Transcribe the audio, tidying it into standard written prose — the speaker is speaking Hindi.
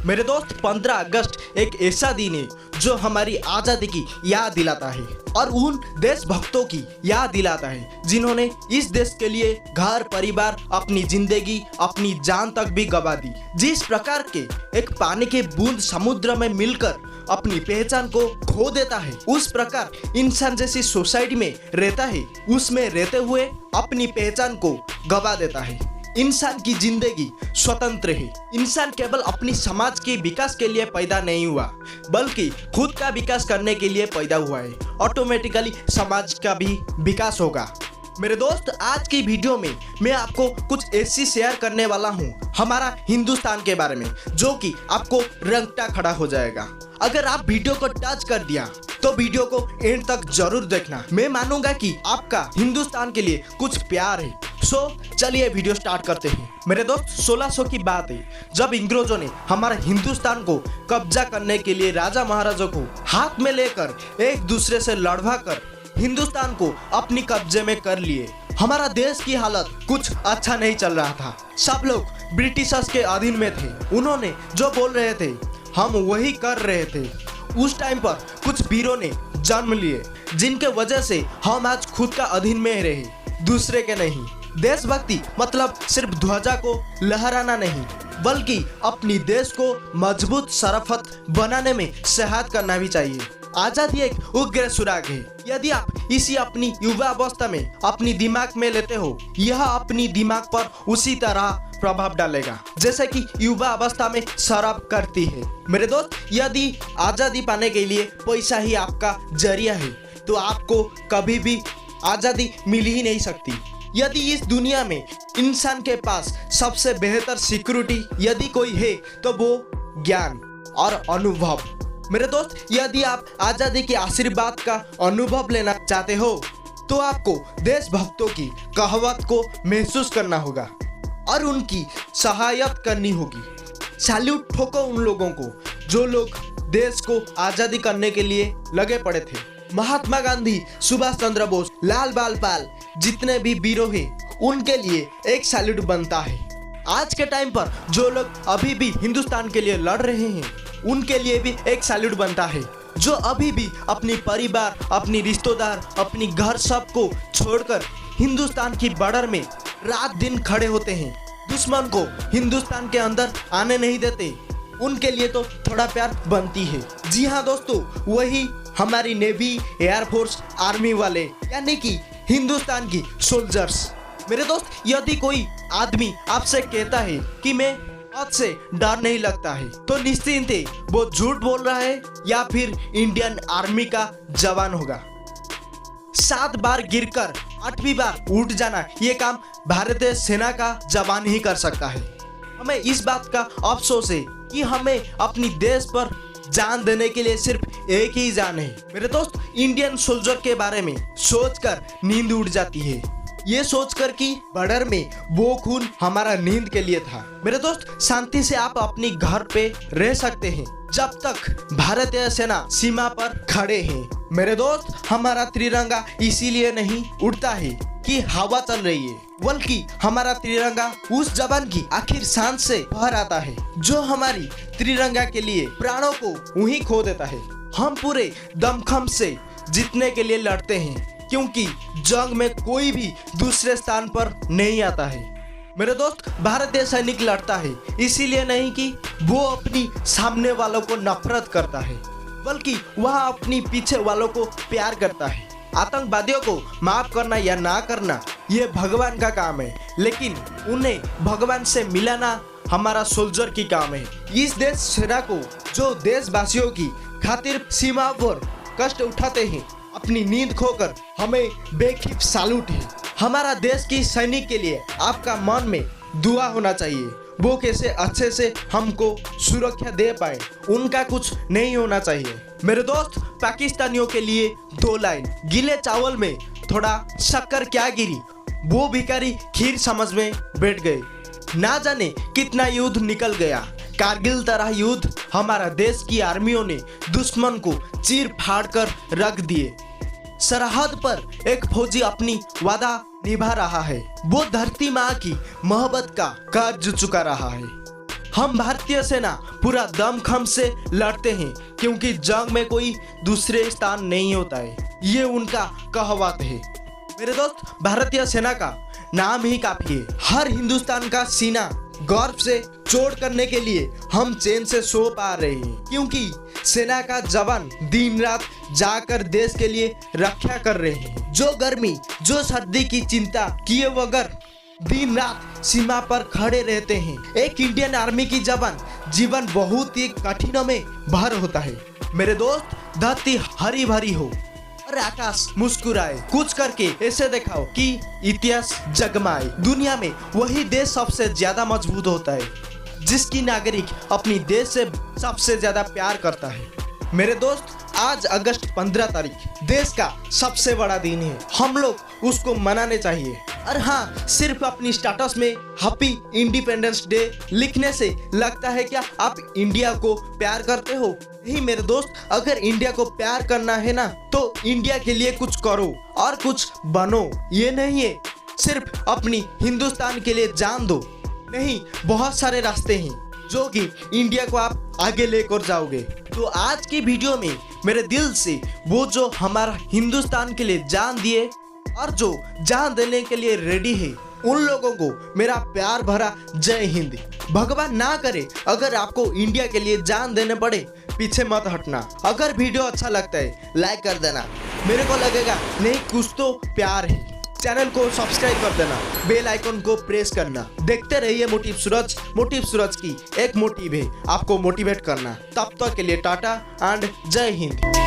मेरे दोस्त 15 अगस्त एक ऐसा दिन है जो हमारी आजादी की याद दिलाता है और उन देशभक्तों की याद दिलाता है जिन्होंने इस देश के लिए घर परिवार अपनी जिंदगी अपनी जान तक भी गंवा दी। जिस प्रकार के एक पानी के बूंद समुद्र में मिलकर अपनी पहचान को खो देता है, उस प्रकार इंसान जैसी सोसाइटी में रहता है, उसमें रहते हुए अपनी पहचान को गंवा देता है। इंसान की जिंदगी स्वतंत्र है। इंसान केवल अपनी समाज के विकास के लिए पैदा नहीं हुआ बल्कि खुद का विकास करने के लिए पैदा हुआ है। ऑटोमेटिकली समाज का भी विकास होगा। मेरे दोस्त, आज की वीडियो में मैं आपको कुछ ऐसी शेयर करने वाला हूँ हमारा हिंदुस्तान के बारे में जो कि आपको रंगटा खड़ा हो जाएगा। अगर आप वीडियो को टच कर दिया तो वीडियो को एंड तक जरूर देखना। मैं मानूंगा कि आपका हिंदुस्तान के लिए कुछ प्यार है। चलिए वीडियो स्टार्ट करते हैं। मेरे दोस्त, 1600 की बात है जब अंग्रेजों ने हमारे हिंदुस्तान को कब्जा करने के लिए राजा महाराजों को हाथ में लेकर एक दूसरे से लड़वा कर हिंदुस्तान को अपनी कब्जे में कर लिए। हमारा देश की हालत कुछ अच्छा नहीं चल रहा था। सब लोग ब्रिटिशर्स के अधीन में थे। उन्होंने जो बोल रहे थे हम वही कर रहे थे। उस टाइम पर कुछ वीरों ने जन्म लिए जिनके वजह से हम आज खुद का अधीन में रहे, दूसरे के नहीं। देशभक्ति मतलब सिर्फ ध्वजा को लहराना नहीं बल्कि अपनी देश को मजबूत शराफत बनाने में सहायता करना भी चाहिए। आजादी एक उग्र सुराग है। यदि आप इसी अपनी युवा अवस्था में अपनी दिमाग में लेते हो, यह अपनी दिमाग पर उसी तरह प्रभाव डालेगा जैसे कि युवा अवस्था में शराब करती है। मेरे दोस्त, यदि आजादी पाने के लिए पैसा ही आपका जरिया है तो आपको कभी भी आजादी मिल ही नहीं सकती। यदि इस दुनिया में इंसान के पास सबसे बेहतर सिक्योरिटी यदि कोई है तो वो ज्ञान और अनुभव। मेरे दोस्त, यदि आप आजादी के आशीर्वाद का अनुभव लेना चाहते हो तो आपको देशभक्तों की कहावत को महसूस करना होगा और उनकी सहायता करनी होगी। सैल्यूट ठोको उन लोगों को जो लोग देश को आजादी करने के लिए लगे पड़े थे। महात्मा गांधी, सुभाष चंद्र बोस, लाल बाल पाल, जितने भी वीरों हैं उनके लिए एक सैल्यूट बनता है। आज के टाइम पर जो लोग अभी भी हिंदुस्तान के लिए लड़ रहे हैं उनके लिए भी एक सैल्यूट बनता है। जो अभी भी अपनी परिवार, अपनी रिश्तेदार, अपनी घर सबको छोड़कर हिंदुस्तान की बॉर्डर में रात दिन खड़े होते हैं, दुश्मन को हिंदुस्तान के अंदर आने नहीं देते, उनके लिए तो थोड़ा प्यार बनती है। जी हाँ दोस्तों, वही हमारी नेवी, एयरफोर्स, आर्मी वाले यानी कि हिंदुस्तान की सोल्जर्स। मेरे दोस्त, यदि कोई आदमी आपसे कहता है कि मैं मौत से डर नहीं लगता है तो निश्चिंत है वो झूठ बोल रहा है या फिर इंडियन आर्मी का जवान होगा। 7 बार गिरकर 8वीं बार उठ जाना ये काम भारतीय सेना का जवान ही कर सकता है। हमें इस बात का अफसोस है कि हमें अपनी देश पर जान देने के लिए सिर्फ एक ही जान है। मेरे दोस्त, इंडियन सोल्जर के बारे में सोचकर नींद उड़ जाती है, ये सोचकर कि बॉर्डर में वो खून हमारा नींद के लिए था। मेरे दोस्त, शांति से आप अपनी घर पे रह सकते हैं जब तक भारतीय सेना सीमा पर खड़े हैं। मेरे दोस्त, हमारा तिरंगा इसीलिए नहीं उड़ता है कि हवा चल रही है बल्कि हमारा तिरंगा उस जवान की आखिर सांस से बाहर आता है जो हमारी तिरंगा के लिए प्राणों को वहीं खो देता है। हम पूरे दमखम से जीतने के लिए लड़ते हैं क्योंकि जंग में कोई भी दूसरे स्थान पर नहीं आता है। मेरे दोस्त, भारतीय सैनिक लड़ता है इसीलिए नहीं कि वो अपनी सामने वालों को नफरत करता है बल्कि वह अपनी पीछे वालों को प्यार करता है। आतंकवादियों को माफ करना या ना करना ये भगवान का काम है, लेकिन उन्हें भगवान से मिलाना हमारा सोल्जर की काम है। इस देश सेना को जो देशवासियों की खातिर सीमा पर कष्ट उठाते हैं, अपनी नींद खोकर हमें बेखिफ सैल्यूट है। हमारा देश की सैनिक के लिए आपका मन में दुआ होना चाहिए। वो कैसे अच्छे से हमको सुरक्षा दे पाए, उनका कुछ नहीं होना चाहिए। मेरे दोस्त, पाकिस्तानियों के लिए 2 लाइन, गीले चावल में थोड़ा शक्कर क्या गिरी, वो भिखारी खीर समझ में बैठ गए। ना जाने कितना युद्ध निकल गया। कारगिल तरह युद्ध हमारा देश की आर्मियों ने दुश्मन को चीर फाड़ कर रख दिए। सरहद पर एक फौजी अपनी वादा निभा रहा है, वो धरती माँ की मोहब्बत का कर्ज चुका रहा है। हम भारतीय सेना पूरा दमखम से लड़ते हैं क्योंकि जंग में कोई दूसरे स्थान नहीं होता है, ये उनका कहावत है। मेरे दोस्त, भारतीय सेना का नाम ही काफी है। हर हिंदुस्तान का सीना गर्व से चोट करने के लिए हम चैन से सो पा रहे हैं, क्योंकि सेना का जवान दिन रात जाकर देश के लिए रक्षा कर रहे हैं। जो गर्मी, जो सर्दी की चिंता किए बगैर दिन रात सीमा पर खड़े रहते हैं। एक इंडियन आर्मी की जवान जीवन बहुत ही कठिनों में भर होता है। मेरे दोस्त, धरती हरी भरी हो और आकाश मुस्कुराए, कुछ करके ऐसे दिखाओ कि इतिहास जगमाए। दुनिया में वही देश सबसे ज्यादा मजबूत होता है जिसकी नागरिक अपनी देश से सबसे ज्यादा प्यार करता है। मेरे दोस्त, आज अगस्त 15 तारीख देश का सबसे बड़ा दिन है। हम लोग उसको मनाने चाहिए। और हाँ, सिर्फ अपनी स्टेटस में हैप्पी इंडिपेंडेंस डे लिखने से लगता है क्या आप इंडिया को प्यार करते हो? नहीं मेरे दोस्त, अगर इंडिया को प्यार करना है ना तो इंडिया के लिए कुछ करो और कुछ बनो। ये नहीं है सिर्फ अपनी हिंदुस्तान के लिए जान दो। नहीं, बहुत सारे रास्ते हैं जो कि इंडिया को आप आगे लेकर जाओगे। तो आज की वीडियो में मेरे दिल से वो जो हमारा हिंदुस्तान के लिए जान दिए और जो जान देने के लिए रेडी है, उन लोगों को मेरा प्यार भरा जय हिंद। भगवान ना करे अगर आपको इंडिया के लिए जान देने पड़े, पीछे मत हटना। अगर वीडियो अच्छा लगता है लाइक कर देना, मेरे को लगेगा नहीं कुछ तो प्यार है। चैनल को सब्सक्राइब कर देना, बेल आइकन को प्रेस करना। देखते रहिए मोटिव सूरज। मोटिव सूरज की एक मोटिव है आपको मोटिवेट करना। तब तक के लिए टाटा एंड जय हिंद।